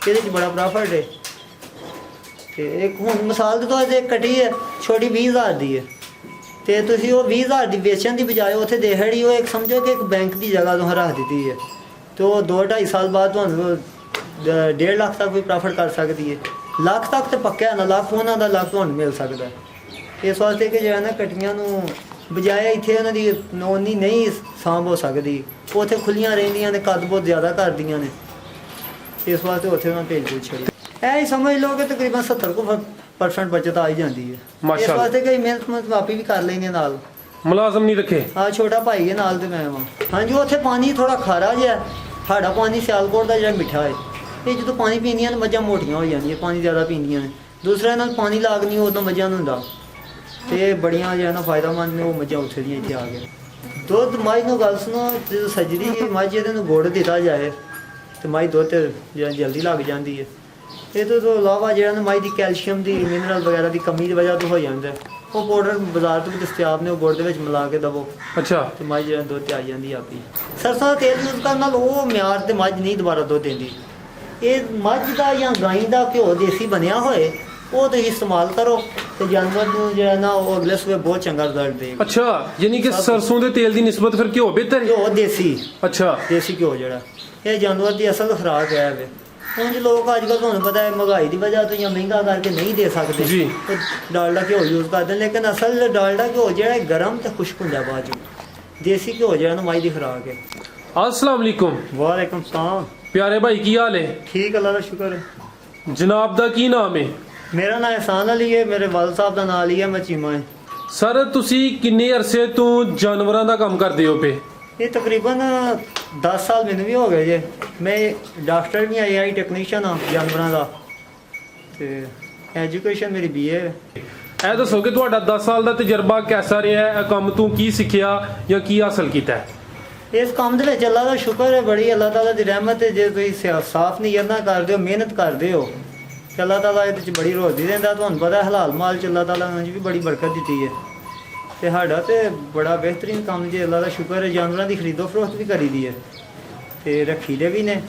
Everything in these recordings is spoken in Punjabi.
ਇਹਦੇ 'ਚ ਬੜਾ ਪ੍ਰੋਫਿਟ ਹੈ। ਤੇ ਇੱਕ ਹੁਣ ਮਿਸਾਲ ਦੇ ਤੌਰ 'ਤੇ ਇੱਕ ਕੱਟੀ ਹੈ ਛੋਟੀ 20,000 ਦੀ ਹੈ, ਤੇ ਤੁਸੀਂ ਉਹ 20,000 ਦੀ ਵੇਚਣ ਦੀ ਬਜਾਏ ਉੱਥੇ ਦੇਹੜੀ ਉਹ ਇੱਕ ਸਮਝੋ ਕਿ ਇੱਕ ਬੈਂਕ ਦੀ ਜਗ੍ਹਾ ਤੋਂ ਰੱਖ ਦਿੱਤੀ ਹੈ, ਤੇ ਉਹ 2-2.5 ਸਾਲ ਬਾਅਦ ਤੁਹਾਨੂੰ 1.5 ਲੱਖ ਤੱਕ ਵੀ ਪ੍ਰੋਫਿਟ ਕਰ ਸਕਦੀ ਹੈ। ਲੱਖ ਤੱਕ ਤੇ ਪੱਕਿਆ ਨਾ, ਲੱਖ ਉਹਨਾਂ ਦਾ ਲੱਖ ਤੁਹਾਨੂੰ ਮਿਲ ਸਕਦਾ। ਇਸ ਵਾਸਤੇ ਕਿ ਜਿਹੜਾ ਨਾ ਕੱਟੀਆਂ ਨੂੰ ਬਜਾਏ ਇੱਥੇ ਉਹਨਾਂ ਦੀ ਉਨੀ ਨਹੀਂ ਸਾਂਭ ਹੋ ਸਕਦੀ, ਉੱਥੇ ਖੁੱਲੀਆਂ ਰਹਿੰਦੀਆਂ ਨੇ, ਕੱਦ ਬਹੁਤ ਜ਼ਿਆਦਾ ਕਰਦੀਆਂ ਨੇ, ਇਸ ਵਾਸਤੇ ਉੱਥੇ ਉਹਨਾਂ ਭੇਜ ਭੂਜ ਛੱਡੀ। ਇਹ ਹੀ ਸਮਝ ਲਓ ਕਿ ਤਕਰੀਬਨ 70% ਬਚਤ ਆ ਹੀ ਜਾਂਦੀ ਹੈ। ਇਸ ਵਾਸਤੇ ਕਈ ਮਿਹਨਤ ਵਾਪੀ ਵੀ ਕਰ ਲੈਂਦੇ ਨਾਲ। ਮੁਲਾਜ਼ਮ ਨਹੀਂ ਰੱਖੇ? ਹਾਂ, ਛੋਟਾ ਭਾਈ ਹੈ ਨਾਲ ਤੇ ਮੈਂ ਵਾਂ। ਹਾਂਜੀ, ਉੱਥੇ ਪਾਣੀ ਥੋੜਾ ਖਾਰਾ ਜਿਹਾ, ਸਾਡਾ ਪਾਣੀ ਸਿਆਲਕੋਟ ਦਾ ਜਿਹੜਾ ਮਿੱਠਾ ਹੈ, ਇਹ ਜਦੋਂ ਪਾਣੀ ਪੀਂਦੀਆਂ ਨੇ ਮੱਝਾਂ ਮੋਟੀਆਂ ਹੋ ਜਾਂਦੀਆਂ, ਪਾਣੀ ਜ਼ਿਆਦਾ ਪੀਂਦੀਆਂ ਨੇ। ਦੂਸਰਾ ਨਾਲ ਪਾਣੀ ਲਾਗਣੀ ਉਦੋਂ ਮੱਝਾਂ ਨੂੰ ਹੁੰਦਾ, ਤੇ ਬੜੀਆਂ ਜਿਹੜਾ ਨਾ ਫਾਇਦਾਮੰਦ ਨੇ ਉਹ ਮੱਝਾਂ ਉੱਥੇ ਦੀਆਂ ਇੱਥੇ ਆ ਗਏ। ਦੁੱਧ ਮੱਝ ਨੂੰ ਗੱਲ ਸੁਣੋ, ਜਦੋਂ ਸੱਜਦੀ ਮੱਝ ਇਹਦੇ ਨੂੰ ਗੁੜ ਦਿੱਤਾ ਜਾਏ ਤੇ ਮੱਝ ਦੁੱਧ ਜਿਹੜਾ ਜਲਦੀ ਲੱਗ ਜਾਂਦੀ ਹੈ। ਇਹ ਤੋਂ ਇਲਾਵਾ ਜਿਹੜਾ ਨਾ ਮੱਝ ਦੀ ਕੈਲਸ਼ੀਅਮ ਦੀ ਮਿਨਰਲ ਵਗੈਰਾ ਦੀ ਕਮੀ ਦੀ ਵਜ੍ਹਾ ਤੋਂ ਹੋ ਜਾਂਦਾ, ਉਹ ਪਾਊਡਰ ਬਾਜ਼ਾਰ ਤੋਂ ਵੀ ਦਸਤਿਆਬ ਨੇ, ਉਹ ਗੁੜ ਦੇ ਵਿੱਚ ਮਿਲਾ ਕੇ ਦਵੋ। ਅੱਛਾ। ਤੇ ਮੱਝ ਜਿਹੜਾ ਦੁੱਧ ਤੇ ਆ ਜਾਂਦੀ ਆਪੀ। ਸਰਸੋਂ ਦਾ ਤੇਲ ਯੂਜ਼ ਕਰਨ ਨਾਲ ਉਹ ਮਿਆਰ ਤੇ ਮੱਝ ਨਹੀਂ ਦੁਬਾਰਾ ਦੁੱਧ ਦਿੰਦੀ। ਇਹ ਮੱਝ ਦਾ ਜਾਂ ਗਾਂ ਦਾ ਘਿਓ ਦੇਸੀ ਬਣਿਆ ਹੋਏ ਉਹ ਤੁਸੀਂ ਇਸਤੇਮਾਲ ਕਰੋ, ਤੇ ਜਾਨਵਰ ਨੂੰ ਜਿਹੜਾ ਨਾ ਉਹ ਅਗਲੇ ਸਵੇਰ ਬਹੁਤ ਚੰਗਾ ਰਿਜ਼ਲਟ ਦੇਗਾ। ਅੱਛਾ, ਯਾਨੀ ਕਿ ਸਰਸੋਂ ਦੇ ਤੇਲ ਦੀ ਨਿਸਬਤ ਫਿਰ ਘਿਓ ਬਿਹਤਰ ਹੈ? ਘਿਓ ਦੇਸੀ। ਅੱਛਾ। ਦੇਸੀ ਘਿਓ ਜਿਹੜਾ ਇਹ ਜਾਨਵਰ ਦੀ ਅਸਲ ਖੁਰਾਕ ਹੈ ਵੇ। ਉਂਝ ਲੋਕ ਅੱਜ ਕੱਲ੍ਹ ਤੁਹਾਨੂੰ ਪਤਾ ਹੈ ਮਹਿੰਗਾਈ ਦੀ ਵਜ੍ਹਾ ਤੋਂ ਜਾਂ ਮਹਿੰਗਾ ਕਰਕੇ ਨਹੀਂ ਦੇ ਸਕਦੇ ਜੀ, ਉਹ ਡਾਲਡਾ ਘਿਓ ਯੂਜ਼ ਕਰਦੇ, ਲੇਕਿਨ ਅਸਲ ਡਾਲਡਾ ਘਿਓ ਜਿਹੜਾ ਗਰਮ ਤੇ ਖੁਸ਼ਕ ਹੁੰਦਾ ਬਾਅਦ ਚੋਂ। ਦੇਸੀ ਘਿਓ ਜਿਹੜਾ ਨਾ ਮੱਝ ਦੀ ਖੁਰਾਕ ਹੈ। अस्सलाम वालेकुम। ਵਾਲੇਕੁਮ ਸਲਾਮ। प्यारे भाई की हाल है? ठीक, अल्लाह का शुक्र है। जनाब दा की नाम है? मेरा नाम एहसान अली है, मेरे वाल साहब का नाम अली है, मैं चीमा है। सर तुसी किन्ने अरसे तो जानवरां दा काम करदे हो पे? ये तकरीबन 10 साल मैंने भी हो गए जे। मैं डॉक्टर भी AI टेक्नीशियन हाँ जानवरों का, तो एजुकेशन मेरी BA है। ਇਹ ਦੱਸੋ ਕਿ ਤੁਹਾਡਾ 10 ਸਾਲ ਦਾ ਤਜਰਬਾ ਕਿਹਦਾ ਰਿਹਾ ਹੈ? ਇਹ ਕੰਮ ਤੋਂ ਕੀ ਸਿੱਖਿਆ ਜਾਂ ਕੀ ਹਾਸਲ ਕੀਤਾ ਹੈ? इस काम के विच अल्लाह का शुक्र है, बड़ी अल्लाह ताला की रहमत है। जे तुसीं साफ नीयत नाल करदे हो, मेहनत करदे हो, ते अल्लाह ताला इहदे च बड़ी रोज़ी दिंदा। तुहानूं पता है हलाल माल च अल्लाह ताला ने भी बड़ी बरकत दी है। ते साडा ते बड़ा बेहतरीन काम जे अल्लाह का शुक्र है। जानवरों की खरीदो फरोख्त भी करी दी है, ते रखी दे भी ने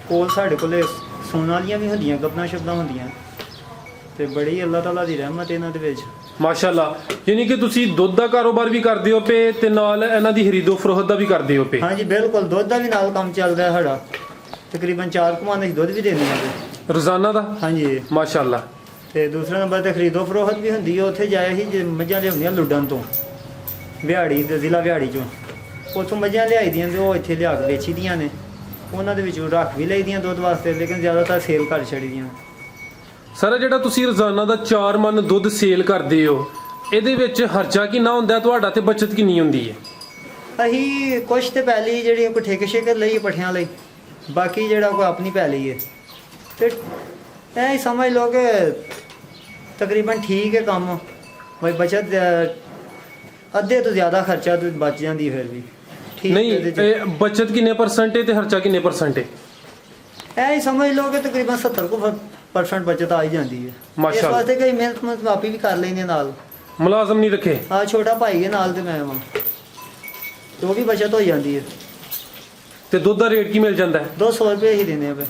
कोल। साडे कोले सूण वालियां भी हुंदियां, गब्बनां शब्दां हुंदियां, ते बड़ी अल्लाह ताला की रहमत है इन्हां दे विच। ਮਾਸ਼ਾਅੱਲਾ, ਯਾਨੀ ਕਿ ਤੁਸੀਂ ਦੁੱਧ ਦਾ ਕਾਰੋਬਾਰ ਵੀ ਕਰਦੇ ਹੋ ਪਏ ਤੇ ਨਾਲ ਇਹਨਾਂ ਦੀ ਖਰੀਦੋ ਫਰੋਖਤ ਦਾ ਵੀ ਕਰਦੇ ਹੋ ਪਏ? हाँ जी बिल्कुल, दुध का भी नाल काम चलता है साडा। तकरीबन 4 कुमान असीं दुध भी देने हैं ਰੋਜ਼ਾਨਾ ਦਾ? हाँ जी। ਮਾਸ਼ਾਅੱਲਾ। ਤੇ ਦੂਸਰਾ ਨੰਬਰ ਤੇ ਖਰੀਦੋ ਫਰੋਖਤ ਵੀ ਹੁੰਦੀ ਹੈ। ਉੱਥੇ ਜਾਏ ਸੀ ਜੇ ਮੱਝਾਂ ਲਿਆਉਂਦੀਆਂ ਲੁੱਡਨ ਤੋਂ, ਵਿਹਾੜੀ ਤੇ ਜ਼ਿਲ੍ਹਾ ਵਿਹਾੜੀ ਚੋਂ, ਉੱਥੋਂ ਮੱਝਾਂ ਲਿਆਈ ਦੀਆਂ ਤੇ ਉਹ ਇੱਥੇ ਲਿਆ ਕੇ ਵੇਚੀ ਦੀਆਂ ਨੇ। ਉਹਨਾਂ ਦੇ ਵਿੱਚੋਂ ਰੱਖ ਵੀ ਲਈ ਦੀਆਂ ਦੁੱਧ ਵਾਸਤੇ, ਲੇਕਿਨ ਜ਼ਿਆਦਾਤਰ ਸੇਲ ਕਰ ਛੱਡੀ ਦੀਆਂ। ਸਰ ਜਿਹੜਾ ਤੁਸੀਂ ਰੋਜ਼ਾਨਾ ਦਾ 4 ਮਣ ਦੁੱਧ ਸੇਲ ਕਰਦੇ ਹੋ, ਇਹਦੇ ਵਿੱਚ ਖਰਚਾ ਕਿੰਨਾ ਹੁੰਦਾ ਤੁਹਾਡਾ ਤੇ ਬਚਤ ਕਿੰਨੀ ਹੁੰਦੀ ਹੈ? ਅਸੀਂ ਕੁਛ ਤੇ ਪੈਲੀ ਜਿਹੜੀ ਕੋਈ ਠੇਕੇ ਸ਼ੇਕੇ ਲਈ ਪੱਠਿਆਂ ਲਈ, ਬਾਕੀ ਜਿਹੜਾ ਕੋਈ ਆਪਣੀ ਪੈਲੀ ਹੈ। ਤੇ ਇਹ ਸਮਝ ਲਓ ਕਿ ਤਕਰੀਬਨ ਠੀਕ ਹੈ ਕੰਮ, ਬਈ ਬਚਤ ਅੱਧੇ ਤੋਂ ਜ਼ਿਆਦਾ ਖਰਚਾ ਤੋਂ ਬਚ ਜਾਂਦੀ ਫਿਰ ਵੀ ਠੀਕ। ਨਹੀਂ, ਇਹ ਬਚਤ ਕਿੰਨੇ ਪਰਸੈਂਟ ਹੈ ਤੇ ਖਰਚਾ ਕਿੰਨੇ ਪਰਸੈਂਟ ਹੈ? ਇਹ ਹੀ ਸਮਝ ਲਓ ਕਿ ਤਕਰੀਬਨ 70% ਬਚਤ ਆ ਹੀ ਜਾਂਦੀ ਹੈ। ਇਸ ਮਾਸ਼ਾਅੱਲਾ। ਵਾਸਤੇ ਕਈ ਮਿਹਨਤ ਵਾਪੀ ਵੀ ਕਰ ਲੈਂਦੇ ਨਾਲ। ਮੁਲਾਜ਼ਮ ਨਹੀਂ ਰੱਖੇ? ਹਾਂ, ਛੋਟਾ ਭਾਈ ਹੈ ਨਾਲ ਤੇ ਮੈਂ ਵਾਂ, ਤੇ ਉਹ ਵੀ ਬਚਤ ਹੋ ਜਾਂਦੀ ਹੈ। ਤੇ ਦੁੱਧ ਦਾ ਰੇਟ ਕੀ ਮਿਲ ਜਾਂਦਾ ਹੈ? 200 ਰੁਪਏ ਹੀ ਦਿੰਦੇ ਆ ਪਏ,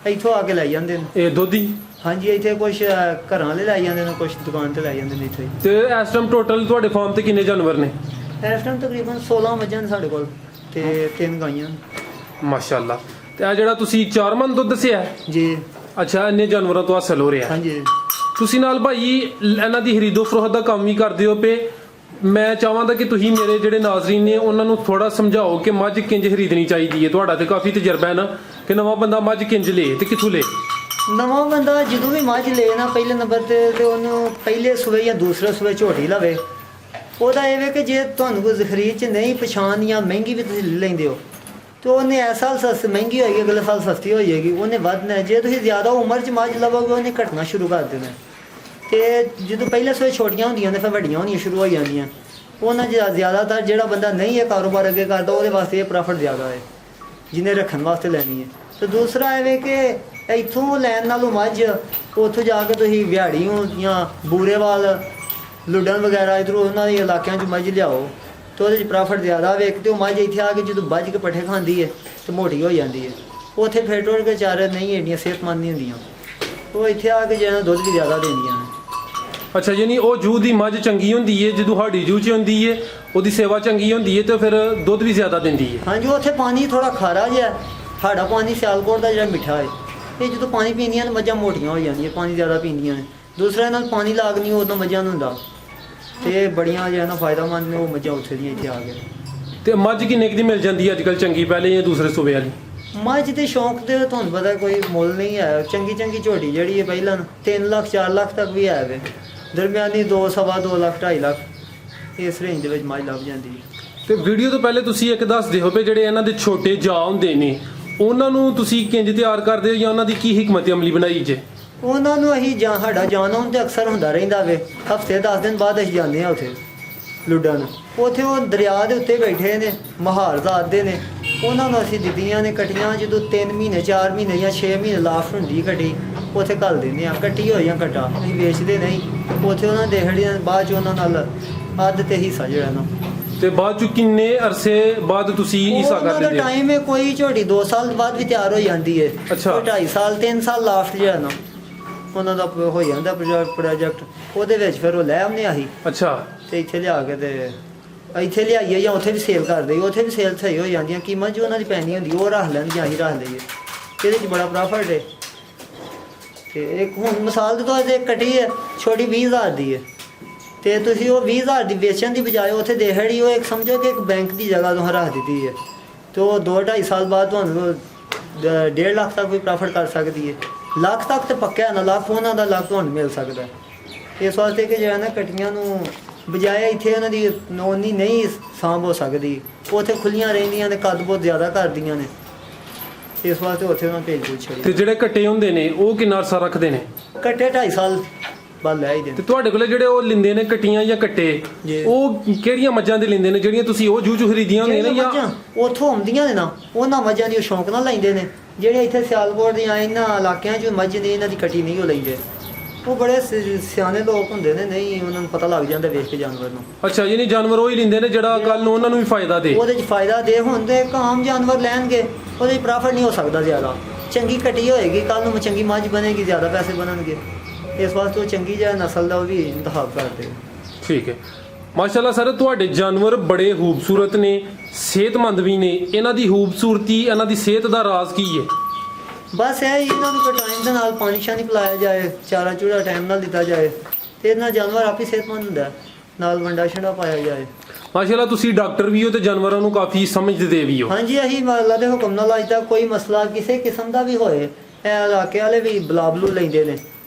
ਇੱਥੋਂ ਆ ਕੇ ਲੈ ਜਾਂਦੇ ਨੇ। ਇਹ ਦੁੱਧ ਹੀ? ਹਾਂਜੀ, ਇੱਥੇ ਕੁਛ ਘਰਾਂ ਵਾਲੇ ਲੈ ਜਾਂਦੇ ਨੇ, ਕੁਛ ਦੁਕਾਨ ਤੇ ਲੈ ਜਾਂਦੇ ਨੇ ਇੱਥੇ। ਤੇ ਇਸ ਟਾਈਮ ਟੋਟਲ ਤੁਹਾਡੇ ਫਾਰਮ ਤੇ ਕਿੰਨੇ ਜਾਨਵਰ ਨੇ? ਇਸ ਟਾਈਮ ਤਕਰੀਬਨ 16 ਮੱਝਾਂ ਨੇ ਸਾਡੇ ਕੋਲ, ਤੇ 3 ਗਾਈਆਂ ਮਾਸ਼ਾਅੱਲਾ। ਤੇ ਆ ਜਿਹੜਾ ਤੁਸੀਂ 4 ਮਣ ਦੁੱਧ ਦੱਸਿਆ ਹੈ? ਜੀ। ਅੱਛਾ, ਇੰਨੇ ਜਾਨਵਰਾਂ ਤੋਂ ਹਾਸਲ ਹੋ ਰਿਹਾ? ਹਾਂਜੀ। ਤੁਸੀਂ ਨਾਲ ਭਾਈ ਇਹਨਾਂ ਦੀ ਖਰੀਦੋ ਫਰੋਖਤ ਦਾ ਕੰਮ ਵੀ ਕਰਦੇ ਹੋ ਪਏ। ਮੈਂ ਚਾਹਾਂਗਾ ਕਿ ਤੁਸੀਂ ਮੇਰੇ ਜਿਹੜੇ ਨਾਜ਼ਰੀਨ ਨੇ ਉਹਨਾਂ ਨੂੰ ਥੋੜਾ ਸਮਝਾਓ ਕਿ ਮੱਝ ਕਿੰਜ ਖਰੀਦਣੀ ਚਾਹੀਦੀ ਹੈ। ਤੁਹਾਡਾ ਤੇ ਕਾਫੀ ਤਜਰਬਾ ਹੈ ਨਾ, ਕਿ ਨਵਾਂ ਬੰਦਾ ਮੱਝ ਕਿੰਜ ਲੇ ਤੇ ਕਿੱਥੋਂ ਲੇ? ਨਵਾਂ ਬੰਦਾ ਜਦੋਂ ਵੀ ਮੱਝ ਲੈ ਨਾ, ਪਹਿਲੇ ਨੰਬਰ ਤੇ ਉਹਨੂੰ ਪਹਿਲੇ ਸੂਏ ਜਾਂ ਦੂਸਰੇ ਸੂਏ ਝੋਟੀ ਲਵੇ। ਉਹਦਾ ਇਹ ਵੇ ਕਿ ਜੇ ਤੁਹਾਨੂੰ ਕੋਈ ਖਰੀਦ 'ਚ ਨਹੀਂ ਪਛਾਣ ਜਾਂ ਮਹਿੰਗੀ ਵੀ ਤੁਸੀਂ ਲੈ ਲੈਂਦੇ ਹੋ, ਤੇ ਉਹਨੇ ਇਸ ਸਾਲ ਸਸਤੀ ਮਹਿੰਗੀ ਹੋਏਗੀ, ਅਗਲੇ ਸਾਲ ਸਸਤੀ ਹੋ ਜਾਏਗੀ, ਉਹਨੇ ਵੱਧਣਾ। ਜੇ ਤੁਸੀਂ ਜ਼ਿਆਦਾ ਉਮਰ 'ਚ ਮੱਝ ਲਵੋਗੇ, ਉਹਨੇ ਘਟਣਾ ਸ਼ੁਰੂ ਕਰ ਦੇਣਾ। ਤੇ ਜਦੋਂ ਪਹਿਲੇ ਸੋਏ ਛੋਟੀਆਂ ਹੁੰਦੀਆਂ ਨੇ, ਫਿਰ ਵੱਡੀਆਂ ਹੋਣੀਆਂ ਸ਼ੁਰੂ ਹੋ ਜਾਂਦੀਆਂ। ਉਹਨਾਂ 'ਚ ਜ਼ਿਆਦਾਤਰ ਜਿਹੜਾ ਬੰਦਾ ਨਹੀਂ ਇਹ ਕਾਰੋਬਾਰ ਅੱਗੇ ਕਰਦਾ, ਉਹਦੇ ਵਾਸਤੇ ਇਹ ਪ੍ਰੋਫਿਟ ਜ਼ਿਆਦਾ ਹੈ, ਜਿਹਨੇ ਰੱਖਣ ਵਾਸਤੇ ਲੈਣੀ ਹੈ। ਤੇ ਦੂਸਰਾ ਇਹ ਕਿ ਇੱਥੋਂ ਲੈਣ ਨਾਲੋਂ ਮੱਝ ਉੱਥੋਂ ਜਾ ਕੇ ਤੁਸੀਂ ਵਿਹਾੜੀ ਹੋ ਜਾਂ ਬੂਰੇਵਾਲ, ਲੁੱਡਨ ਵਗੈਰਾ ਇੱਧਰੋਂ ਉਹਨਾਂ ਦੇ ਇਲਾਕਿਆਂ 'ਚ ਮੱਝ ਲਿਆਓ, ਤੇ ਉਹਦੇ 'ਚ ਪ੍ਰੋਫਿਟ ਜ਼ਿਆਦਾ ਵੇਖ। ਤੇ ਉਹ ਮੱਝ ਇੱਥੇ ਆ ਕੇ ਜਦੋਂ ਵੱਝ ਕੇ ਪੱਠੇ ਖਾਂਦੀ ਹੈ ਤੇ ਮੋਟੀ ਹੋ ਜਾਂਦੀ ਹੈ। ਉੱਥੇ ਫਿਰ ਟੁੱਟ ਕੇ ਚਾਰੇ ਨਹੀਂ ਏਡੀਆਂ ਸਿਹਤਮੰਦ ਨਹੀਂ ਹੁੰਦੀਆਂ, ਉਹ ਇੱਥੇ ਆ ਕੇ ਜਿਹੜਾ ਦੁੱਧ ਵੀ ਜ਼ਿਆਦਾ ਦਿੰਦੀਆਂ ਨੇ। ਅੱਛਾ, ਯਾਨੀ ਉਹ ਜੂਹ ਦੀ ਮੱਝ ਚੰਗੀ ਹੁੰਦੀ ਹੈ, ਜਦੋਂ ਸਾਡੀ ਜੂਹ 'ਚ ਹੁੰਦੀ ਹੈ ਉਹਦੀ ਸੇਵਾ ਚੰਗੀ ਹੁੰਦੀ ਹੈ ਤੇ ਫਿਰ ਦੁੱਧ ਵੀ ਜ਼ਿਆਦਾ ਦਿੰਦੀ ਹੈ। ਹਾਂਜੀ, ਉੱਥੇ ਪਾਣੀ ਥੋੜਾ ਖਾਰਾ ਜਿਹਾ, ਸਾਡਾ ਪਾਣੀ ਸਿਆਲਕੋਟ ਦਾ ਜਿਹੜਾ ਮਿੱਠਾ ਹੈ, ਇਹ ਜਦੋਂ ਪਾਣੀ ਪੀਂਦੀਆਂ ਨੇ ਮੱਝਾਂ ਮੋਟੀਆਂ ਹੋ ਜਾਂਦੀਆਂ, ਪਾਣੀ ਜ਼ਿਆਦਾ ਪੀਂਦੀਆਂ ਨੇ। ਦੂਸਰਾ ਨਾਲ ਪਾਣੀ ਲਾਗ ਨਹੀਂ ਉਦੋਂ ਮੱਝਾਂ ਨੂੰ ਹੁੰਦਾ, ਤੇ ਬੜੀਆਂ ਜਿਹੜਾ ਨਾ ਫਾਇਦਾਮੰਦ ਨੇ ਉਹ ਮੱਝਾਂ ਉੱਥੇ ਦੀਆਂ ਇੱਥੇ ਆ ਗਏ। ਤੇ ਮੱਝ ਕਿੰਨੇ ਕੁ ਦੀ ਮਿਲ ਜਾਂਦੀ ਹੈ ਅੱਜ ਕੱਲ੍ਹ ਚੰਗੀ, ਪਹਿਲੇ ਜਾਂ ਦੂਸਰੇ ਸੂਬੇ ਵਾਲੀ? ਮੱਝ ਦੇ ਸ਼ੌਂਕ ਤੇ ਤੁਹਾਨੂੰ ਪਤਾ ਕੋਈ ਮੁੱਲ ਨਹੀਂ ਹੈ। ਚੰਗੀ ਝੋਟੀ ਜਿਹੜੀ ਹੈ ਪਹਿਲਾਂ 3 ਲੱਖ 4 ਲੱਖ ਤੱਕ ਵੀ ਹੈ ਵੇ, ਦਰਮਿਆਨੀ 2 ਸਵਾ 2 ਲੱਖ 2.5 ਲੱਖ ਇਸ ਰੇਂਜ ਦੇ ਵਿੱਚ ਮੱਝ ਲੱਭ ਜਾਂਦੀ ਹੈ। ਤੇ ਵੀਡੀਓ ਤੋਂ ਪਹਿਲੇ ਤੁਸੀਂ ਇੱਕ ਦੱਸਦੇ ਹੋ ਵੀ ਜਿਹੜੇ ਇਹਨਾਂ ਦੇ ਛੋਟੇ ਜਾ ਹੁੰਦੇ ਨੇ ਉਹਨਾਂ ਨੂੰ ਤੁਸੀਂ ਕਿੰਜ ਤਿਆਰ ਕਰਦੇ ਹੋ ਜਾਂ ਉਹਨਾਂ ਦੀ ਕੀ ਹਕਮਤ ਅਮਲੀ ਬਣਾਈ ਜੇ? ਉਹਨਾਂ ਨੂੰ ਅਸੀਂ ਸਾਡਾ ਜਾਣਾ ਹੁਣ ਤੇ ਅਕਸਰ ਹੁੰਦਾ ਰਹਿੰਦਾ ਵੇ, ਹਫਤੇ 10 ਦਿਨ ਬਾਅਦ ਅਸੀਂ ਜਾਂਦੇ ਹਾਂ ਉੱਥੇ ਲੁੱਡਣ। ਉੱਥੇ ਉਹ ਦਰਿਆ ਦੇ ਉੱਤੇ ਬੈਠੇ ਨੇ, ਮਹਾਰ ਜ਼ਾਤ ਦੇ ਨੇ, ਉਹਨਾਂ ਨੂੰ ਅਸੀਂ ਦਿੱਤੀਆਂ ਨੇ ਕਟੀਆਂ। ਜਦੋਂ 3 ਮਹੀਨੇ 4 ਮਹੀਨੇ ਜਾਂ 6 ਮਹੀਨੇ ਲਾਸਟ ਹੁੰਦੀ ਕਟੀ, ਉੱਥੇ ਘੱਲ ਦਿੰਦੇ ਆ, ਕੱਟੀ ਹੋ ਜਾਂ ਕਟਾ, ਅਸੀਂ ਵੇਚਦੇ ਨਹੀਂ। ਉੱਥੇ ਉਹਨਾਂ ਦੇਖੜੀਆਂ ਬਾਅਦ 'ਚ ਉਹਨਾਂ ਨਾਲ ਅੱਧ ਤੇ ਹਿੱਸਾ ਜਿਹੜਾ ਨਾ। ਤੇ ਬਾਅਦ ਚ ਕਿੰਨੇ ਅਰਸੇ ਬਾਅਦ ਤੁਸੀਂ ਹਿੱਸਾ ਕਰ ਲੈਂਦੇ ਹੋ? ਟਾਈਮ ਹੈ ਕੋਈ ਝੋਟੀ 2 ਸਾਲ ਬਾਅਦ ਵੀ ਤਿਆਰ ਹੋ ਜਾਂਦੀ ਹੈ। ਅੱਛਾ। ਕੋਈ 2.5 ਸਾਲ 3 ਸਾਲ ਲਾਸਟ ਜਿਹੜਾ ਨਾ ਉਹਨਾਂ ਦਾ ਹੋ ਜਾਂਦਾ ਪ੍ਰੋਜੈਕਟ, ਉਹਦੇ ਵਿੱਚ ਫਿਰ ਉਹ ਲੈ ਆਉਂਦੇ ਅਸੀਂ। ਅੱਛਾ। ਤੇ ਇੱਥੇ ਲਿਆ ਕੇ ਤੇ ਇੱਥੇ ਲਿਆਈਏ ਜਾਂ ਉੱਥੇ ਵੀ ਸੇਲ ਕਰ ਦਈਏ, ਉੱਥੇ ਵੀ ਸੇਲ ਸਹੀ ਹੋ ਜਾਂਦੀਆਂ। ਕੀਮਤ ਜੋ ਉਹਨਾਂ ਦੀ ਪੈਣੀ ਹੁੰਦੀ ਉਹ ਰੱਖ ਲੈਂਦੀਆਂ, ਅਸੀਂ ਰੱਖ ਲਈਏ, ਇਹਦੇ 'ਚ ਬੜਾ ਪ੍ਰੋਫਿਟ ਹੈ। ਤੇ ਇੱਕ ਹੁਣ ਮਿਸਾਲ ਦੇ ਤੌਰ ਤੇ ਇੱਕ ਕੱਟੀ ਹੈ ਛੋਟੀ 20,000 ਦੀ ਹੈ, ਤੇ ਤੁਸੀਂ ਉਹ 20,000 ਦੀ ਵੇਚਣ ਦੀ ਬਜਾਏ ਉੱਥੇ ਦੇਹੜੀ ਉਹ ਇੱਕ ਸਮਝੋ ਕਿ ਇੱਕ ਬੈਂਕ ਦੀ ਜਗ੍ਹਾ ਤੋਂ ਰੱਖ ਦਿੱਤੀ ਹੈ, ਤੇ ਉਹ 2-2.5 ਸਾਲ ਬਾਅਦ ਤੁਹਾਨੂੰ 1.5 ਲੱਖ ਤੱਕ ਵੀ ਪ੍ਰੋਫਿਟ ਕਰ ਸਕਦੀ ਹੈ। ਲੱਖ ਤੱਕ ਤੇ ਪੱਕਿਆ ਨਾ, ਲੱਖ ਉਹਨਾਂ ਦਾ ਲੱਖ ਤੁਹਾਨੂੰ ਮਿਲ ਸਕਦਾ ਹੈ। ਇਸ ਵਾਸਤੇ ਕਿ ਜਿਹੜਾ ਨਾ ਕਟੀਆਂ ਨੂੰ ਬਜਾਏ ਇੱਥੇ ਉਹਨਾਂ ਦੀ ਨੋਨੀ ਨਹੀਂ ਸਾਂਭ ਹੋ ਸਕਦੀ, ਉੱਥੇ ਖੁੱਲੀਆਂ ਰਹਿੰਦੀਆਂ ਨੇ, ਕੱਦ ਬਹੁਤ ਜ਼ਿਆਦਾ ਕਰਦੀਆਂ ਨੇ, ਇਸ ਵਾਸਤੇ ਉੱਥੇ ਉਹਨਾਂ ਭੇਜ ਪੂਛ ਛੜੀ। ਤੇ ਜਿਹੜੇ ਕੱਟੇ ਹੁੰਦੇ ਨੇ ਉਹ ਕਿੰਨਾ ਅਰਸਾ ਰੱਖਦੇ ਨੇ? ਕੱਟੇ 2.5 ਸਾਲ ਬਾਅਦ ਲੈ ਹੀ ਦੇ। ਤੇ ਤੁਹਾਡੇ ਕੋਲੇ ਜਿਹੜੇ ਉਹ ਲਿੰਦੇ ਨੇ ਕਟੀਆਂ ਜਾਂ ਕੱਟੇ, ਜੀ। ਉਹ ਕਿਹੜੀਆਂ ਮੱਝਾਂ ਦੇ ਲਿੰਦੇ ਨੇ ਜਿਹੜੀਆਂ ਤੁਸੀਂ ਉਹ ਜੂਹ ਚੋਂ ਖਰੀਦੀਆਂ ਹੁੰਦੀਆਂ ਨੇ ਜਾਂ ਉੱਥੋਂ ਆਉਂਦੀਆਂ ਨੇ ਨਾ, ਉਹਨਾਂ ਮੱਝਾਂ ਦੀ ਉਹ ਸ਼ੌਂਕ ਨਾਲ ਲੈਂਦੇ ਨੇ। ਜਿਹੜੇ ਇੱਥੇ ਸਿਆਲਕੋਟ ਦੀਆਂ ਇਹਨਾਂ ਇਲਾਕਿਆਂ 'ਚ ਮੱਝ ਨੇ ਇਹਨਾਂ ਦੀ ਕੱਟੀ ਨਹੀਂ ਉਹ ਲੈਂਦੇ, ਉਹ ਬੜੇ ਸਿਆਣੇ ਲੋਕ ਹੁੰਦੇ ਨੇ, ਨਹੀਂ ਉਹਨਾਂ ਨੂੰ ਪਤਾ ਲੱਗ ਜਾਂਦਾ ਵੇਖ ਕੇ ਜਾਨਵਰ ਨੂੰ। ਅੱਛਾ, ਯਾਨੀ ਜਾਨਵਰ ਉਹ ਹੀ ਲਿੰਦੇ ਨੇ ਜਿਹੜਾ ਕੱਲ ਨੂੰ ਉਹਨਾਂ ਨੂੰ ਵੀ ਫਾਇਦਾ ਦੇ। ਉਹਦੇ 'ਚ ਫਾਇਦਾ ਦੇ ਹੁੰਦੇ, ਇੱਕ ਆਮ ਜਾਨਵਰ ਲੈਣਗੇ ਉਹਦੇ 'ਚ ਪ੍ਰੋਫਿਟ ਨਹੀਂ ਹੋ ਸਕਦਾ ਜ਼ਿਆਦਾ। ਚੰਗੀ ਕੱਟੀ ਹੋਏਗੀ, ਕੱਲ ਨੂੰ ਚੰਗੀ ਮੱਝ ਬਣੇਗੀ, ਜ਼ਿਆਦਾ ਪੈਸੇ ਬਣਨਗੇ। ਇਸ ਵਾਸਤੇ ਉਹ ਚੰਗੀ ਜਿਹੜਾ ਨਸਲ ਦਾ ਉਹ ਵੀ ਇੰਤਖਾਬ ਕਰਦੇ। ਠੀਕ ਹੈ, ਮਾਸ਼ਾਅੱਲਾ ਸਰ, ਤੁਹਾਡੇ ਜਾਨਵਰ ਬੜੇ ਖੂਬਸੂਰਤ ਨੇ, ਸਿਹਤਮੰਦ ਵੀ ਨੇ। ਇਹਨਾਂ ਦੀ ਖੂਬਸੂਰਤੀ, ਇਹਨਾਂ ਦੀ ਸਿਹਤ ਦਾ ਰਾਜ਼ ਕੀ ਹੈ? ਬਸ ਇਹ ਹੀ ਇਹਨਾਂ ਨੂੰ ਕੋਈ ਟਾਈਮ ਦੇ ਨਾਲ ਪਾਣੀ ਸ਼ਾਨੀ ਪਿਲਾਇਆ ਜਾਏ, ਚਾਰਾ ਚੂੜਾ ਟਾਈਮ ਨਾਲ ਦਿੱਤਾ ਜਾਏ, ਤੇ ਇਹਨਾਂ ਜਾਨਵਰ ਆਪੇ ਸਿਹਤਮੰਦ ਹੁੰਦਾ, ਨਾਲ ਵੰਡਾ ਛੜਾ ਪਾਇਆ ਜਾਏ। ਮਾਸ਼ਾਅੱਲਾ ਤੁਸੀਂ ਡਾਕਟਰ ਵੀ ਹੋ ਤੇ ਜਾਨਵਰਾਂ ਨੂੰ ਕਾਫੀ ਸਮਝਦੇ ਵੀ ਹੋ। ਹਾਂਜੀ, ਅਸੀਂ ਅੱਲਾ ਦੇ ਹੁਕਮ ਨਾਲ ਅੱਜ ਤੱਕ ਕੋਈ ਮਸਲਾ ਕਿਸੇ ਕਿਸਮ ਦਾ ਵੀ ਹੋਏ, ਇਹ ਇਲਾਕੇ ਵਾਲੇ ਵੀ ਬਲਾਬਲੂ ਲੈਂਦੇ ਨੇ,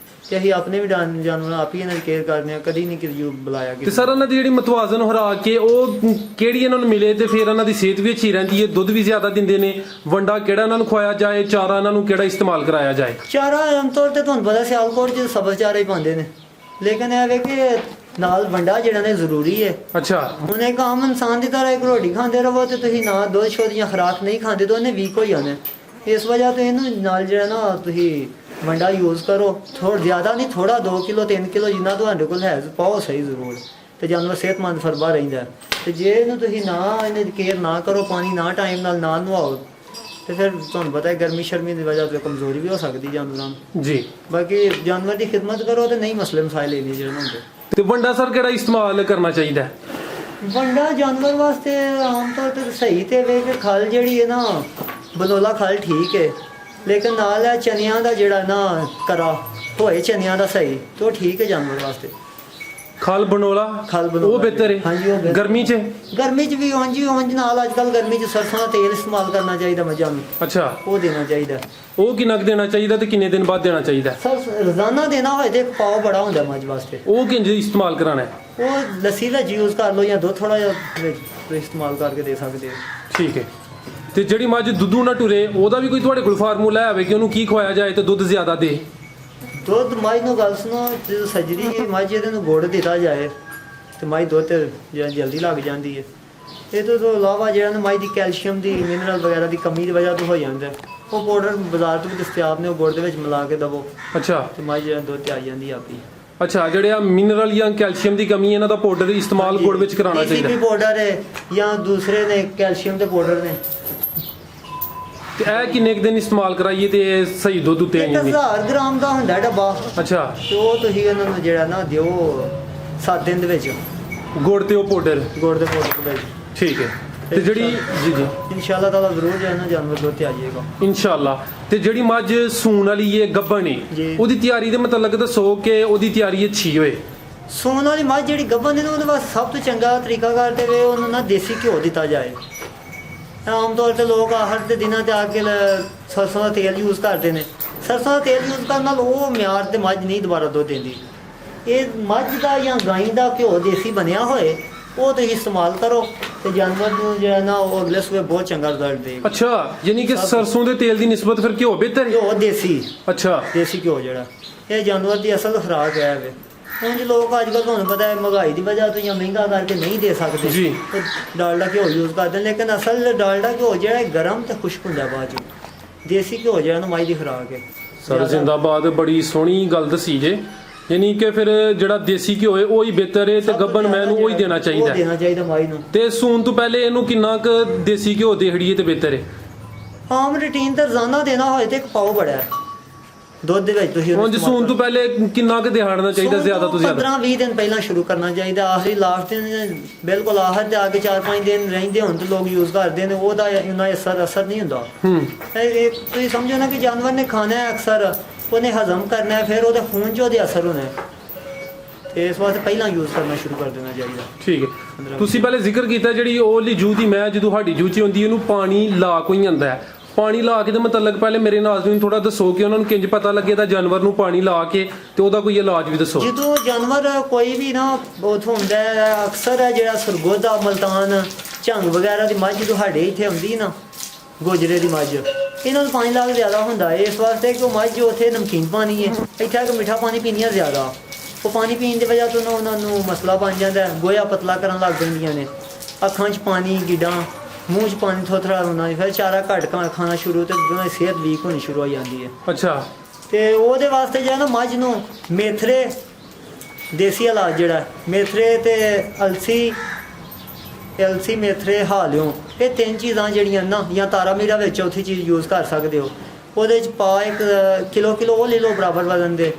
ਤੇ ਅਸੀਂ ਆਪਣੇ ਵੀ ਜਾਨਵਰ ਆਪ ਹੀ ਇਹਨਾਂ ਦੀ ਕੇਅਰ ਕਰਦੇ ਹਾਂ, ਕਦੀ ਨਹੀਂ ਕਿਸੇ ਬੁਲਾਇਆ। ਤੇ ਸਰ ਇਹਨਾਂ ਦੀ ਜਿਹੜੀ ਮਤਵਾਜ਼ਨ ਖੁਰਾਕ ਕੇ ਉਹ ਕਿਹੜੀ ਇਹਨਾਂ ਨੂੰ ਮਿਲੇ ਤੇ ਫਿਰ ਇਹਨਾਂ ਦੀ ਸਿਹਤ ਵੀ ਅੱਛੀ ਰਹਿੰਦੀ ਹੈ, ਦੁੱਧ ਵੀ ਜ਼ਿਆਦਾ ਦਿੰਦੇ ਨੇ? ਵੰਡਾ ਕਿਹੜਾ ਇਹਨਾਂ ਨੂੰ ਖਵਾਇਆ ਜਾਏ, ਚਾਰਾ ਇਹਨਾਂ ਨੂੰ ਕਿਹੜਾ ਇਸਤੇਮਾਲ ਕਰਾਇਆ ਜਾਏ? ਚਾਰਾ ਆਮ ਤੌਰ ਤੇ ਤੁਹਾਨੂੰ ਪਤਾ ਸਿਆਲਕੋਟ 'ਚ ਸਬਜ਼ ਚਾਰਾ ਹੀ ਪਾਉਂਦੇ ਨੇ, ਲੇਕਿਨ ਇਹ ਵੇ ਕਿ ਨਾਲ ਵੰਡਾ ਜਿਹੜਾ ਨੇ ਜ਼ਰੂਰੀ ਹੈ। ਅੱਛਾ। ਹੁਣ ਇੱਕ ਆਮ ਇਨਸਾਨ ਦੀ ਤਰ੍ਹਾਂ ਇੱਕ ਰੋਟੀ ਖਾਂਦੇ ਰਹੋ ਤੇ ਤੁਸੀਂ ਨਾ ਦੁੱਧ ਸ਼ੁੱਧ ਜਾਂ ਖੁਰਾਕ ਨਹੀਂ ਖਾਂਦੇ ਤਾਂ ਉਹਨੇ ਵੀਕ ਹੋ ਜਾਣਾ। ਇਸ ਵਜ੍ਹਾ ਤੋਂ ਇਹਨੂੰ ਨਾਲ ਜਿਹੜਾ ਨਾ ਤੁਸੀਂ ਵੰਡਾ ਯੂਜ਼ ਕਰੋ, ਥੋੜਾ ਜ਼ਿਆਦਾ ਨਹੀਂ, ਥੋੜਾ 2 ਕਿਲੋ 3 ਕਿਲੋ ਜਿੰਨਾ ਤੁਹਾਡੇ ਕੋਲ ਹੈ ਪਾਓ ਸਹੀ ਜ਼ਰੂਰ, ਤੇ ਜਾਨਵਰ ਸਿਹਤਮੰਦ ਫਰਬਾ ਰਹਿੰਦਾ। ਤੇ ਜੇ ਇਹਨੂੰ ਤੁਸੀਂ ਨਾ ਇਹਨੇ ਕੇਅਰ ਨਾ ਕਰੋ, ਪਾਣੀ ਨਾ ਟਾਈਮ ਨਾਲ ਨਾ ਨਵਾਓ, ਤੇ ਫਿਰ ਤੁਹਾਨੂੰ ਪਤਾ ਹੈ ਗਰਮੀ ਸ਼ਰਮੀ ਦੀ ਵਜ੍ਹਾ ਤੋਂ ਕਮਜ਼ੋਰੀ ਵੀ ਹੋ ਸਕਦੀ ਜਾਨਵਰਾਂ ਨੂੰ ਜੀ। ਬਾਕੀ ਜਾਨਵਰ ਦੀ ਖਿਦਮਤ ਕਰੋ ਤੇ ਨਹੀਂ ਮਸਲੇ ਮਸਾਇਲ ਇਹ ਨਹੀਂ ਜਿਹੜੇ ਹੁੰਦੇ। ਤੇ ਵੰਡਾ ਸਰ ਕਿਹੜਾ ਇਸਤੇਮਾਲ ਕਰਨਾ ਚਾਹੀਦਾ ਹੈ? ਵੰਡਾ ਜਾਨਵਰ ਵਾਸਤੇ ਆਮ ਤੌਰ ਤੇ ਸਹੀ ਤੇ ਵੇ ਕਿ ਖਲ ਜਿਹੜੀ ਹੈ ਨਾ, ਬਨੋਲਾ ਖਲ ਠੀਕ ਹੈ, ਲੇਕਿਨ ਨਾਲ ਹੈ ਚਨਿਆਂ ਦਾ ਜਿਹੜਾ ਨਾ ਕਰਾ ਹੋਏ ਚਨਿਆਂ ਦਾ ਸਹੀ, ਤੇ ਉਹ ਠੀਕ ਹੈ ਜਾਨਵਰ ਵਾਸਤੇ। ਖਲ ਬਨੋਲਾ ਉਹ ਬਿਹਤਰ ਹੈ? ਹਾਂਜੀ, ਉਹ ਬਿਹਤਰ। ਗਰਮੀ 'ਚ? ਗਰਮੀ 'ਚ ਵੀ ਉਂਝ ਨਾਲ ਅੱਜ ਕੱਲ ਗਰਮੀ 'ਚ ਸਰਸੋਂ ਦਾ ਤੇਲ ਇਸਤੇਮਾਲ ਕਰਨਾ ਚਾਹੀਦਾ ਮੱਝਾਂ ਨੂੰ। ਅੱਛਾ। ਉਹ ਦੇਣਾ ਚਾਹੀਦਾ। ਉਹ ਕਿੰਨਾ ਕੁ ਦੇਣਾ ਚਾਹੀਦਾ ਤੇ ਕਿੰਨੇ ਦਿਨ ਬਾਅਦ ਦੇਣਾ ਚਾਹੀਦਾ? ਸਰ ਰੋਜ਼ਾਨਾ ਦੇਣਾ ਹੋਏ ਤੇ ਇੱਕ ਪਾਓ ਬੜਾ ਹੁੰਦਾ ਮੱਝ ਵਾਸਤੇ। ਉਹ ਕਿੰਜ ਇਸਤੇਮਾਲ ਕਰਾਣਾ ਹੈ? ਉਹ ਲੱਸੀ ਦਾ ਯੂਜ਼ ਕਰ ਲਓ ਜਾਂ ਦੁੱਧ ਥੋੜਾ ਜਿਹਾ ਵਿੱਚ ਇਸਤੇਮਾਲ ਕਰਕੇ ਦੇ ਸਕਦੇ ਹੋ। ਠੀਕ ਹੈ। ਤੇ ਜਿਹੜੀ ਮੱਝ ਦੁੱਧੂ ਨਾ ਟੁਰੇ, ਉਹਦਾ ਵੀ ਕੋਈ ਤੁਹਾਡੇ ਕੋਲ ਫਾਰਮੂਲਾ ਹੈ ਕਿ ਉਹਨੂੰ ਕੀ ਖਵਾਇਆ ਜਾਏ ਤੇ ਦੁੱਧ ਜ਼ਿਆਦਾ ਦੇ? ਦੁੱਧ ਮੱਝ ਨੂੰ ਗੱਲ ਸੁਣੋ, ਜਦੋਂ ਸਜਰੀ ਮੱਝ ਇਹਦੇ ਨੂੰ ਗੁੜ ਦਿੱਤਾ ਜਾਏ ਤੇ ਮੱਝ ਦੁੱਧ ਜਿਹੜਾ ਜਲਦੀ ਲੱਗ ਜਾਂਦੀ ਹੈ। ਇਹ ਤੋਂ ਇਲਾਵਾ ਜਿਹੜਾ ਨਾ ਮੱਝ ਦੀ ਕੈਲਸ਼ੀਅਮ ਦੀ, ਮਿਨਰਲ ਵਗੈਰਾ ਦੀ ਕਮੀ ਦੀ ਵਜ੍ਹਾ ਤੋਂ ਹੋ ਜਾਂਦਾ, ਉਹ ਪਾਊਡਰ ਬਾਜ਼ਾਰ ਤੋਂ ਵੀ ਦਸਤਿਆਬ ਨੇ, ਉਹ ਗੁੜ ਦੇ ਵਿੱਚ ਮਿਲਾ ਕੇ ਦਵੋ। ਅੱਛਾ। ਤੇ ਮੱਝ ਜਿਹੜਾ ਦੁੱਧ ਤੇ ਆ ਜਾਂਦੀ ਆਪੀ। ਅੱਛਾ, ਜਿਹੜੇ ਆ ਮਿਨਰਲ ਜਾਂ ਕੈਲਸ਼ੀਅਮ ਦੀ ਕਮੀ, ਇਹਨਾਂ ਦਾ ਪਾਊਡਰ ਇਸਤੇਮਾਲ ਗੁੜ ਵਿੱਚ ਕਰਾਉਣਾ ਚਾਹੀਦਾ? ਪਾਊਡਰ ਹੈ ਜਾਂ ਦੂਸਰੇ ਨੇ ਕੈਲਸ਼ੀਅਮ ਦੇ ਪਾਊਡਰ ਨੇ। ਤੇ ਇਹ ਕਿੰਨੇ ਕੁ ਦਿਨ ਇਸਤੇਮਾਲ ਕਰਾਈਏ ਤੇ ਇਹ ਸਹੀ ਦੁੱਧ ਉੱਤੇ ਇੱਕ ਆਈਆਂ ਨੇ? 1000 ਗ੍ਰਾਮ ਦਾ ਹੁੰਦਾ ਡੱਬਾ, ਅੱਛਾ, ਤੇ ਉਹ ਤੁਸੀਂ ਉਹਨਾਂ ਨੂੰ ਜਿਹੜਾ ਨਾ ਦਿਓ 7 ਦਿਨ ਦੇ ਵਿੱਚ, ਗੁੜ ਤੇ ਉਹ ਪਾਊਡਰ, ਗੁੜ ਦੇ ਪਾਊਡਰ ਵਿੱਚ। ਠੀਕ ਹੈ। ਤੇ ਜਿਹੜੀ ਜੀ ਜੀ ਇਨਸ਼ਾਅੱਲਾ ਤਾਲਾ ਜ਼ਰੂਰ ਜਿਹੜਾ ਨਾ ਜਾਨਵਰ ਦੁੱਧ ਤੇ ਆ ਜਾਏਗਾ ਇਨਸ਼ਾਅੱਲਾ। ਤੇ ਜਿਹੜੀ ਮੱਝ ਸੂਣ ਵਾਲੀ ਹੈ ਗੱਭਣ ਏ, ਜੀ। ਉਹਦੀ ਤਿਆਰੀ ਦੇ ਮਤਲਬ ਦੱਸੋ ਕਿ ਉਹਦੀ ਤਿਆਰੀ ਅੱਛੀ ਹੋਏ। ਸੂਣ ਵਾਲੀ ਮੱਝ ਜਿਹੜੀ ਗੱਭਣ ਦੀ ਨਾ, ਉਹਦੇ ਵਾਸਤੇ ਸਭ ਤੋਂ ਚੰਗਾ ਤਰੀਕਾ ਕਰਦੇ ਵੇ ਉਹਨੂੰ ਨਾ ਦੇਸੀ ਘਿਓ ਦਿੱਤਾ ਜਾਏ। ਆਮ ਤੌਰ ਤੇ ਲੋਕ ਆਖਰ ਦੇ ਦਿਨਾਂ ਤੇ ਆ ਕੇ ਸਰਸੋਂ ਦਾ ਤੇਲ ਯੂਜ਼ ਕਰਦੇ ਨੇ। ਸਰਸੋਂ ਦਾ ਤੇਲ ਯੂਜ਼ ਕਰਨ ਨਾਲ ਉਹ ਮਿਆਰ ਤੇ ਮੱਝ ਨਹੀਂ ਦੁਬਾਰਾ ਦੁੱਧ ਦਿੰਦੀ। ਇਹ ਮੱਝ ਦਾ ਜਾਂ ਗਾਂ ਦਾ ਘਿਓ ਦੇਸੀ ਬਣਿਆ ਹੋਏ ਉਹ ਤੁਸੀਂ ਇਸਤੇਮਾਲ ਕਰੋ ਤੇ ਜਾਨਵਰ ਨੂੰ ਜਿਹੜਾ ਨਾ ਉਹ ਅਗਲੇ ਸੂਬੇ ਬਹੁਤ ਚੰਗਾ ਰਿਜ਼ਲਟ ਦੇਗਾ। ਅੱਛਾ, ਯਾਨੀ ਕਿ ਸਰਸੋਂ ਦੇ ਤੇਲ ਦੀ ਨਿਸਬਤ ਫਿਰ ਘਿਓ ਬਿਹਤਰ ਹੈ? ਘਿਓ ਦੇਸੀ, ਅੱਛਾ, ਦੇਸੀ ਘਿਓ ਜਿਹੜਾ ਇਹ ਜਾਨਵਰ ਦੀ ਅਸਲ ਖੁਰਾਕ ਹੈ ਵੇ। ਉਂਝ ਲੋਕ ਅੱਜ ਕੱਲ੍ਹ ਤੁਹਾਨੂੰ ਪਤਾ ਹੈ ਮਹਿੰਗਾਈ ਦੀ ਵਜ੍ਹਾ ਤੋਂ ਜਾਂ ਮਹਿੰਗਾ ਕਰਕੇ ਨਹੀਂ ਦੇ ਸਕਦੇ ਜੀ। ਤੇ ਡਾਲਡਾ ਘਿਓ ਯੂਜ਼ ਕਰਦੇ ਨੇ, ਲੇਕਿਨ ਅਸਲ ਡਾਲਡਾ ਘਿਓ ਜਿਹੜਾ ਹੈ ਗਰਮ ਤੇ ਖੁਸ਼ਕ ਹੁੰਦਾ ਬਾਅਦ ਚੋਂ। ਦੇਸੀ ਘਿਓ ਜਿਹੜਾ ਨਾ ਮੱਝ ਦੀ ਖੁਰਾਕ ਹੈ। ਸਰ ਜ਼ਿੰਦਾਬਾਦ, ਬੜੀ ਸੋਹਣੀ ਗੱਲ ਦੱਸੀ ਜੇ। ਯਾਨੀ ਕਿ ਫਿਰ ਜਿਹੜਾ ਦੇਸੀ ਘਿਓ ਹੈ ਉਹ ਹੀ ਬਿਹਤਰ ਹੈ ਤੇ ਗੱਭਣ ਮੈਂ ਨੂੰ ਉਹ ਹੀ ਦੇਣਾ ਚਾਹੀਦਾ ਉਹ ਦੇਣਾ ਚਾਹੀਦਾ ਮੱਝ ਨੂੰ। ਤੇ ਸੂਣ ਤੋਂ ਪਹਿਲੇ ਇਹਨੂੰ ਕਿੰਨਾ ਕੁ ਦੇਸੀ ਘਿਓ ਦੇਹੜੀਏ ਤੇ ਬਿਹਤਰ ਹੈ? ਆਮ ਰੂਟੀਨ ਤੇ ਰੋਜ਼ਾਨਾ ਦੇਣਾ ਹੋਏ ਤੇ ਇੱਕ ਪਾਉ ਬੜਾ ਹੈ ਦੁੱਧ ਦੇ ਵਿੱਚ। ਤੁਸੀਂ ਉਂਝ ਸੂਣ ਤੋਂ ਪਹਿਲੇ ਕਿੰਨਾ ਕੁ ਦਿਹਾੜਨਾ ਚਾਹੀਦਾ ਜ਼ਿਆਦਾ ਤੋਂ ਜ਼ਿਆਦਾ? 15-20 ਦਿਨ ਪਹਿਲਾਂ ਸ਼ੁਰੂ ਕਰਨਾ ਚਾਹੀਦਾ। ਆਖਰੀ ਲਾਸਟ ਦਿਨ ਬਿਲਕੁਲ ਆਖਰ ਤੇ ਆ ਕੇ 4-5 ਦਿਨ ਰਹਿੰਦੇ ਹੁਣ ਤੇ ਲੋਕ ਯੂਜ਼ ਕਰਦੇ ਨੇ, ਉਹਦਾ ਇੰਨਾ ਅਸਰ ਨਹੀਂ ਹੁੰਦਾ। ਇਹ ਤੁਸੀਂ ਸਮਝੋ ਨਾ ਕਿ ਜਾਨਵਰ ਨੇ ਖਾਣਾ ਹੈ, ਅਕਸਰ ਉਹਨੇ ਹਜ਼ਮ ਕਰਨਾ ਹੈ, ਫਿਰ ਉਹਦੇ ਖੂਨ 'ਚ ਉਹਦੇ ਅਸਰ ਹੋਣਾ ਹੈ, ਤੇ ਇਸ ਵਾਸਤੇ ਪਹਿਲਾਂ ਯੂਜ਼ ਕਰਨਾ ਸ਼ੁਰੂ ਕਰ ਦੇਣਾ ਚਾਹੀਦਾ। ਠੀਕ ਹੈ। ਤੁਸੀਂ ਪਹਿਲੇ ਜ਼ਿਕਰ ਕੀਤਾ ਜਿਹੜੀ ਉਹਲੀ ਜੂਹ ਦੀ ਮੈਂ ਜਦੋਂ ਸਾਡੀ ਜੂਹ 'ਚ ਹੁੰਦੀ ਉਹਨੂੰ ਪਾਣੀ ਲਾ ਕੋਈ ਜਾਂਦਾ ਹੈ, ਪਾਣੀ ਲਾ ਕੇ ਦਾ ਮਤਲਬ ਪਹਿਲੇ ਮੇਰੇ ਨਾਜ਼ਰੀਨ ਨੂੰ ਥੋੜਾ ਦੱਸੋ ਕਿ ਉਹਨਾਂ ਨੂੰ ਕਿੰਜ ਪਤਾ ਲੱਗੇ ਤਾਂ ਜਾਨਵਰ ਨੂੰ ਪਾਣੀ ਲਾ ਕੇ ਤੇ ਉਹਦਾ ਕੋਈ ਇਲਾਜ ਵੀ ਦੱਸੋ। ਜਦੋਂ ਜਾਨਵਰ ਕੋਈ ਵੀ ਨਾ ਉੱਥੋਂ ਹੁੰਦਾ ਹੈ, ਅਕਸਰ ਹੈ ਜਿਹੜਾ ਸਰਗੋਦਾ, ਮਲਤਾਨ, ਝੰਗ ਵਗੈਰਾ ਦੀ ਮੱਝ ਤੁਹਾਡੇ ਇੱਥੇ ਹੁੰਦੀ ਨਾ, ਗੋਜਰੇ ਦੀ ਮੱਝ, ਇਹਨਾਂ ਨੂੰ ਪਾਣੀ ਲਾਗ ਜ਼ਿਆਦਾ ਹੁੰਦਾ ਹੈ। ਇਸ ਵਾਸਤੇ ਕਿ ਉਹ ਮੱਝ ਉੱਥੇ ਨਮਕੀਨ ਪਾਣੀ ਹੈ, ਇੱਥੇ ਆ ਕੇ ਮਿੱਠਾ ਪਾਣੀ ਪੀਂਦੀਆਂ ਜ਼ਿਆਦਾ। ਉਹ ਪਾਣੀ ਪੀਣ ਦੀ ਵਜ੍ਹਾ ਤੋਂ ਉਹਨਾਂ ਨੂੰ ਮਸਲਾ ਬਣ ਜਾਂਦਾ ਹੈ, ਗੋਇਆ ਪਤਲਾ ਕਰਨ ਲੱਗ ਜਾਂਦੀਆਂ ਨੇ, ਅੱਖਾਂ 'ਚ ਪਾਣੀ, ਗਿੱਡਾਂ, ਮੂੰਹ 'ਚ ਪਾਣੀ ਥੋੜਾ ਹੋਣਾ, ਫਿਰ ਚਾਰਾ ਘੱਟ ਖਾਣਾ ਸ਼ੁਰੂ ਤੇ ਉਹਨਾਂ ਦੀ ਸਿਹਤ ਵੀਕ ਹੋਣੀ ਸ਼ੁਰੂ ਹੋ ਜਾਂਦੀ ਹੈ। ਅੱਛਾ। ਤੇ ਉਹਦੇ ਵਾਸਤੇ ਜਿਹੜਾ ਨਾ ਮੱਝ ਨੂੰ ਮੇਥਰੇ, ਦੇਸੀ ਇਲਾਜ ਜਿਹੜਾ ਮੇਥਰੇ ਤੇ ਅਲਸੀ ਮੇਥਰੇ ਹਾਲਿਓ, ਇਹ 3 ਚੀਜ਼ਾਂ ਜਿਹੜੀਆਂ ਨਾ, ਜਾਂ ਤਾਰਾ ਮੀਰਾ ਵਿੱਚ ਚੌਥੀ ਚੀਜ਼ ਯੂਜ਼ ਕਰ ਸਕਦੇ ਹੋ। ਉਹਦੇ 'ਚ ਪਾ 1 ਕਿਲੋ ਉਹ ਲੈ ਲਓ ਬਰਾਬਰ ਵਜ਼ਨ ਦੇ,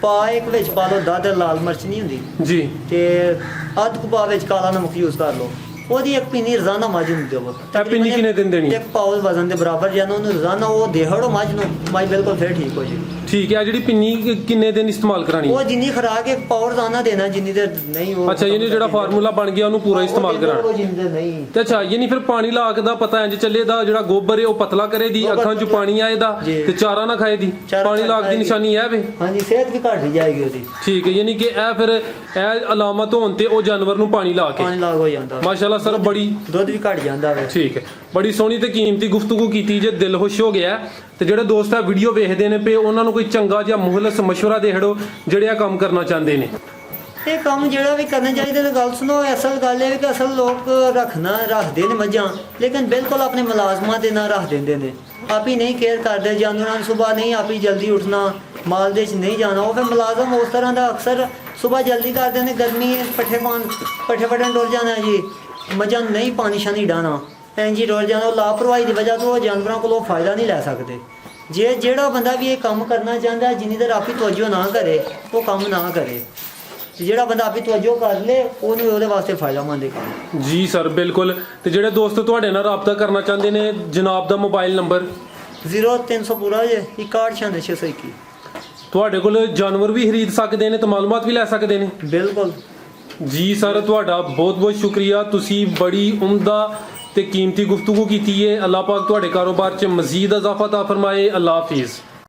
ਪਾ ਇੱਕ ਵਿੱਚ ਪਾ ਲਓ ਦੁੱਧ, ਲਾਲ ਮਿਰਚ ਨਹੀਂ ਹੁੰਦੀ ਜੀ, ਤੇ ਅੱਧ ਕੁ ਪਾ ਵਿੱਚ ਕਾਲਾ ਨਮਕ ਯੂਜ਼ ਕਰ ਲਓ। ਉਹਦੀ ਇੱਕ ਪਿੰਨੀ ਰੋਜ਼ਾਨਾ ਮੱਝ ਨੂੰ ਦਿਓ। ਇਹ ਪਿੰਨੀ ਕਿੰਨੇ ਦਿਨ ਦੇਣੀ? ਇੱਕ ਪਾਉ ਵਜ਼ਨ ਦੇ ਬਰਾਬਰ ਜਦੋਂ ਉਹਨੂੰ ਰੋਜ਼ਾਨਾ ਉਹ ਦੇਹੜੋ ਮੱਝ ਨੂੰ, ਮੱਝ ਬਿਲਕੁਲ ਫਿਰ ਠੀਕ ਹੋ ਜਾਏਗੀ। ਠੀਕ ਹੈ। ਜਿਹੜੀ ਪਿੰਨੀ ਕਿੰਨੇ ਦਿਨ ਇਸਤੇਮਾਲ ਕਰਾਣੀ? ਉਹ ਜਿੰਨੀ ਖੁਰਾਕ ਇੱਕ ਪਾਉ ਰੋਜ਼ਾਨਾ ਦੇਣਾ, ਜਿੰਨੀ ਦੇਰ ਨਹੀਂ ਉਹ। ਅੱਛਾ, ਯਾਨੀ ਜਿਹੜਾ ਫਾਰਮੂਲਾ ਬਣ ਗਿਆ ਉਹਨੂੰ ਪੂਰਾ ਇਸਤੇਮਾਲ ਕਰਾਣਾ। ਜਿੰਨੀ ਦੇਰ ਨਹੀਂ। ਤੇ ਅੱਛਾ, ਯਾਨੀ ਫਿਰ ਪਾਣੀ ਲਾ ਕੇ ਦਾ ਪਤਾ ਇੰਜ ਚੱਲੇ ਦਾ ਜਿਹੜਾ ਗੋਬਰ ਹੈ ਉਹ ਪਤਲਾ ਕਰੇ ਦੀ, ਅੱਖਾਂ 'ਚ ਪਾਣੀ ਆਏ ਦਾ ਤੇ ਚਾਰਾ ਨਾ ਖਾਏ ਦੀ, ਪਾਣੀ ਲਾਗ ਦੀ ਨਿਸ਼ਾਨੀ ਹੈ ਵੇ। ਹਾਂਜੀ, ਸਿਹਤ ਵੀ ਘਟ ਜਾਏਗੀ ਉਹਦੀ। ਠੀਕ ਹੈ, ਯਾਨੀ ਕਿ ਇਹ ਫਿਰ ਇਹ ਅਲਾਮਤ ਹੋਣ ਤੇ ਉਹ ਜਾਨਵਰ ਨੂੰ ਪਾਣੀ ਲਾ ਕੇ ਪਾਣੀ ਲਾਗ ਹੋ ਜਾਂਦਾ। ਮਾਸ਼ਾਅੱਲਾ ਸਰ, ਬੜੀ ਦੁੱਧ ਵੀ ਘਟ ਜਾਂਦਾ ਵੇ। ਠੀਕ ਹੈ, ਬੜੀ ਸੋਹਣੀ ਤੇ ਕੀਮਤੀ ਗੁਫ਼ਤਗੂ ਕੀਤੀ ਜੇ, ਦਿਲ ਖੁਸ਼ ਹੋ ਗਿਆ। ਤੇ ਜਿਹੜੇ ਦੋਸਤ ਆ ਵੀਡੀਓ ਵੇਖਦੇ ਨੇ ਪਏ ਉਹਨਾਂ ਨੂੰ ਕੋਈ ਚੰਗਾ ਜਿਹਾ ਮੁਖਲਸ ਮਸ਼ਵਰਾ ਦੇ ਹੜੋ ਜਿਹੜੇ ਆ ਕੰਮ ਕਰਨਾ ਚਾਹੁੰਦੇ ਨੇ। ਇਹ ਕੰਮ ਜਿਹੜਾ ਵੀ ਕਰਨਾ ਚਾਹੀਦਾ ਤੇ ਗੱਲ ਸੁਣੋ, ਅਸਲ ਗੱਲ ਇਹ ਹੈ ਕਿ ਅਸਲ ਲੋਕ ਰੱਖਦੇ ਨੇ ਮੱਝਾਂ, ਲੇਕਿਨ ਬਿਲਕੁਲ ਆਪਣੇ ਮੁਲਾਜ਼ਮਾਂ ਦੇ ਨਾਲ ਰੱਖ ਦਿੰਦੇ ਨੇ। ਆਪ ਹੀ ਨਹੀਂ ਕੇਅਰ ਕਰਦੇ ਜਾਨਵਰਾਂ ਨੂੰ, ਸਵੇਰ ਨਹੀਂ ਆਪ ਹੀ ਜਲਦੀ ਉੱਠਣਾ, ਮਾਲ ਦੇ 'ਚ ਨਹੀਂ ਜਾਣਾ। ਉਹ ਫਿਰ ਮੁਲਾਜ਼ਮ ਉਸ ਤਰ੍ਹਾਂ ਦਾ ਅਕਸਰ ਸਵੇਰ ਜਲਦੀ ਕਰਦੇ ਨੇ, ਗਰਮੀ ਪੱਠੇ ਫੜਨ ਡੁੱਲ ਜਾਣਾ ਜੀ, ਮੱਝਾਂ ਨੂੰ ਨਹੀਂ ਪਾਣੀ ਸ਼ਾਨੀ ਡਾਣਾ, ਇੰਜੀ ਡੁੱਲ ਜਾਣਾ। ਉਹ ਲਾਪਰਵਾਹੀ ਦੀ ਵਜ੍ਹਾ ਤੋਂ ਉਹ ਜਾਨਵਰਾਂ ਕੋਲੋਂ ਫਾਇਦਾ ਨਹੀਂ ਲੈ ਸਕਦੇ। ਜਿਹੜਾ ਬੰਦਾ ਵੀ ਇਹ ਕੰਮ ਕਰਨਾ ਚਾਹੁੰਦਾ, ਜਿੰਨੀ ਦੇਰ ਆਪੀ ਤਵੱਜੋ ਨਾ ਕਰੇ ਉਹ ਕੰਮ ਨਾ ਕਰੇ। ਜਿਹੜਾ ਬੰਦਾ ਆਪੀ ਤਵੱਜੋ ਕਰ ਲੇ ਉਹਨੂੰ ਉਹਦੇ ਵਾਸਤੇ ਫਾਇਦਾਮੰਦ ਹੈ ਕੰਮ। ਜੀ ਸਰ, ਬਿਲਕੁਲ। ਤੇ ਜਿਹੜੇ ਦੋਸਤ ਤੁਹਾਡੇ ਨਾਲ ਰਾਬਤਾ ਕਰਨਾ ਚਾਹੁੰਦੇ ਨੇ, ਜਨਾਬ ਦਾ ਮੋਬਾਈਲ ਨੰਬਰ? 0300 ਪੂਰਾ ਜੇ 619621। ਤੁਹਾਡੇ ਕੋਲ ਜਾਨਵਰ ਵੀ ਖਰੀਦ ਸਕਦੇ ਨੇ ਤੇ ਮਾਲੂਮਾਤ ਵੀ ਲੈ ਸਕਦੇ ਨੇ? ਬਿਲਕੁਲ ਜੀ ਸਰ, ਤੁਹਾਡਾ ਬਹੁਤ ਬਹੁਤ ਸ਼ੁਕਰੀਆ। ਤੁਸੀਂ ਬੜੀ ਉਮਦਾ ਤੇ ਕੀਮਤੀ ਗੁਫ਼ਤਗੂ ਕੀਤੀ ਹੈ। ਅੱਲਾਹ ਪਾਕ ਤੁਹਾਡੇ ਕਾਰੋਬਾਰ 'ਚ ਮਜ਼ੀਦ ਇਜ਼ਾਫਾ ਤਾ ਫਰਮਾਏ। ਅੱਲਾਹ ਹਾਫਿਜ਼।